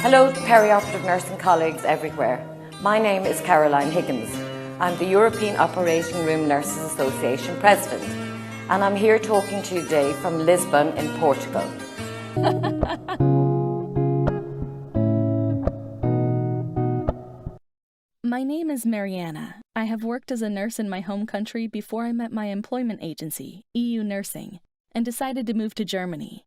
Hello to perioperative nursing colleagues everywhere. My name is Caroline Higgins. I'm the European Operating Room Nurses Association President, and I'm here talking to you today from Lisbon in Portugal. My name is Mariana. I have worked as a nurse in my home country before I met my employment agency, eornaaa, and decided to move to Germany.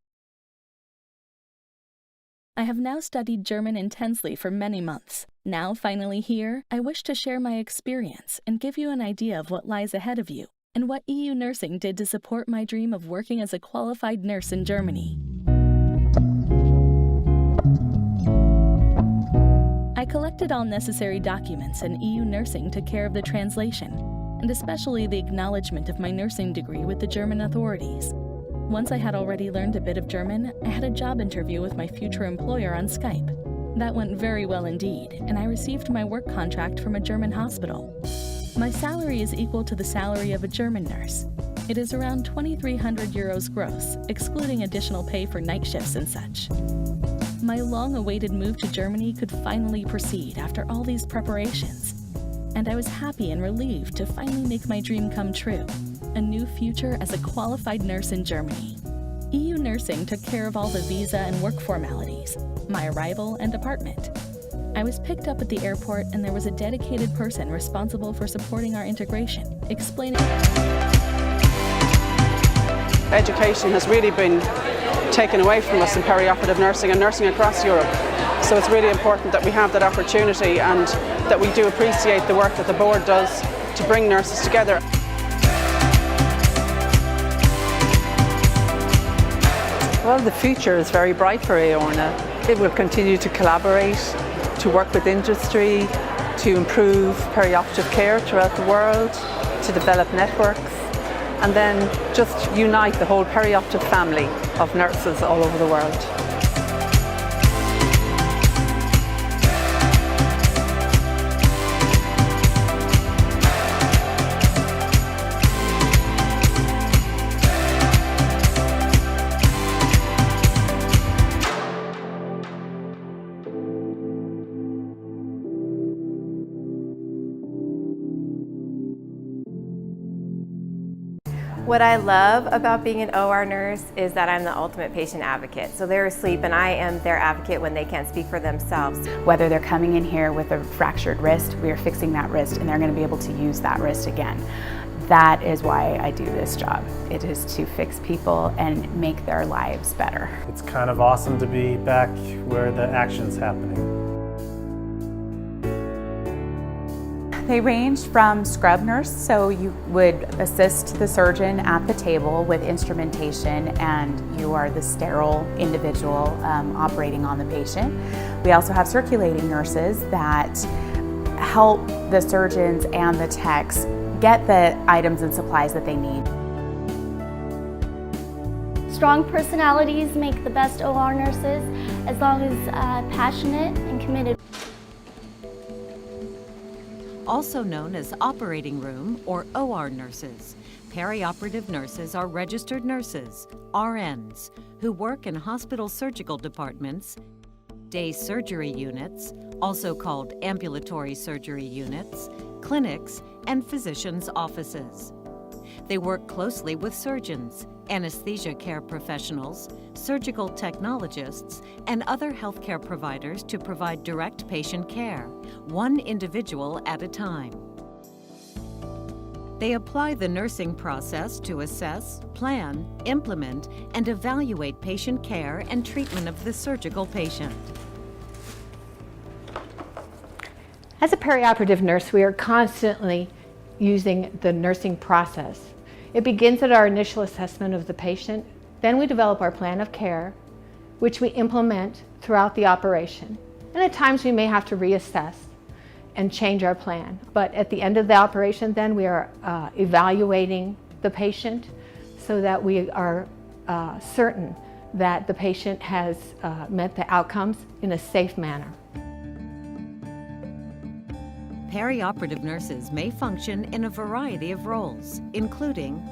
I have now studied German intensely for many months. Now, finally here, I wish to share my experience and give you an idea of what lies ahead of you and what EU Nursing did to support my dream of working as a qualified nurse in Germany. I collected all necessary documents, and EU Nursing took care of the translation, and especially the acknowledgement of my nursing degree with the German authorities. Once I had already learned a bit of German, I had a job interview with my future employer on Skype. That went very well indeed, and I received my work contract from a German hospital. My salary is equal to the salary of a German nurse. It is around 2,300 euros gross, excluding additional pay for night shifts and such. My long-awaited move to Germany could finally proceed after all these preparations, and I was happy and relieved to finally make my dream come true. A new future as a qualified nurse in Germany. EU Nursing took care of all the visa and work formalities, my arrival and apartment. I was picked up at the airport, and there was a dedicated person responsible for supporting our integration, explaining. Education has really been taken away from us in perioperative nursing and nursing across Europe. So it's really important that we have that opportunity and that we do appreciate the work that the board does to bring nurses together. Well, the future is very bright for eornaaa. It will continue to collaborate, to work with industry, to improve perioperative care throughout the world, to develop networks, and then just unite the whole perioperative family of nurses all over the world. What I love about being an OR nurse is that I'm the ultimate patient advocate. So they're asleep and I am their advocate when they can't speak for themselves. Whether they're coming in here with a fractured wrist, we are fixing that wrist and they're going to be able to use that wrist again. That is why I do this job. It is to fix people and make their lives better. It's kind of awesome to be back where the action's happening. They range from scrub nurse, so you would assist the surgeon at the table with instrumentation and you are the sterile individual operating on the patient. We also have circulating nurses that help the surgeons and the techs get the items and supplies that they need. Strong personalities make the best OR nurses, as long as passionate and committed. Also known as operating room or OR nurses. Perioperative nurses are registered nurses, RNs, who work in hospital surgical departments, day surgery units, also called ambulatory surgery units, clinics, and physicians' offices. They work closely with surgeons, anesthesia care professionals, surgical technologists, and other healthcare providers to provide direct patient care, one individual at a time. They apply the nursing process to assess, plan, implement, and evaluate patient care and treatment of the surgical patient. As a perioperative nurse, we are constantly using the nursing process. It begins at our initial assessment of the patient. Then we develop our plan of care, which we implement throughout the operation. And at times we may have to reassess and change our plan. But at the end of the operation, then we are evaluating the patient so that we are certain that the patient has met the outcomes in a safe manner. Perioperative nurses may function in a variety of roles, including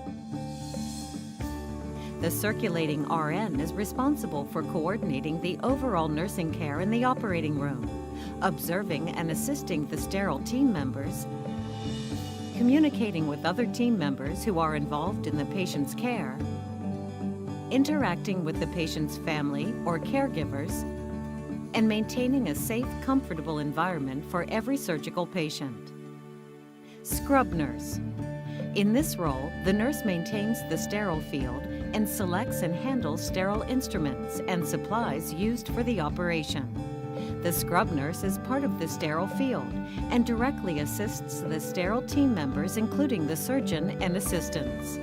The circulating RN is responsible for coordinating the overall nursing care in the operating room, observing and assisting the sterile team members, communicating with other team members who are involved in the patient's care, interacting with the patient's family or caregivers, and maintaining a safe, comfortable environment for every surgical patient. Scrub nurse. In this role, the nurse maintains the sterile field and selects and handles sterile instruments and supplies used for the operation. The scrub nurse is part of the sterile field and directly assists the sterile team members, including the surgeon and assistants.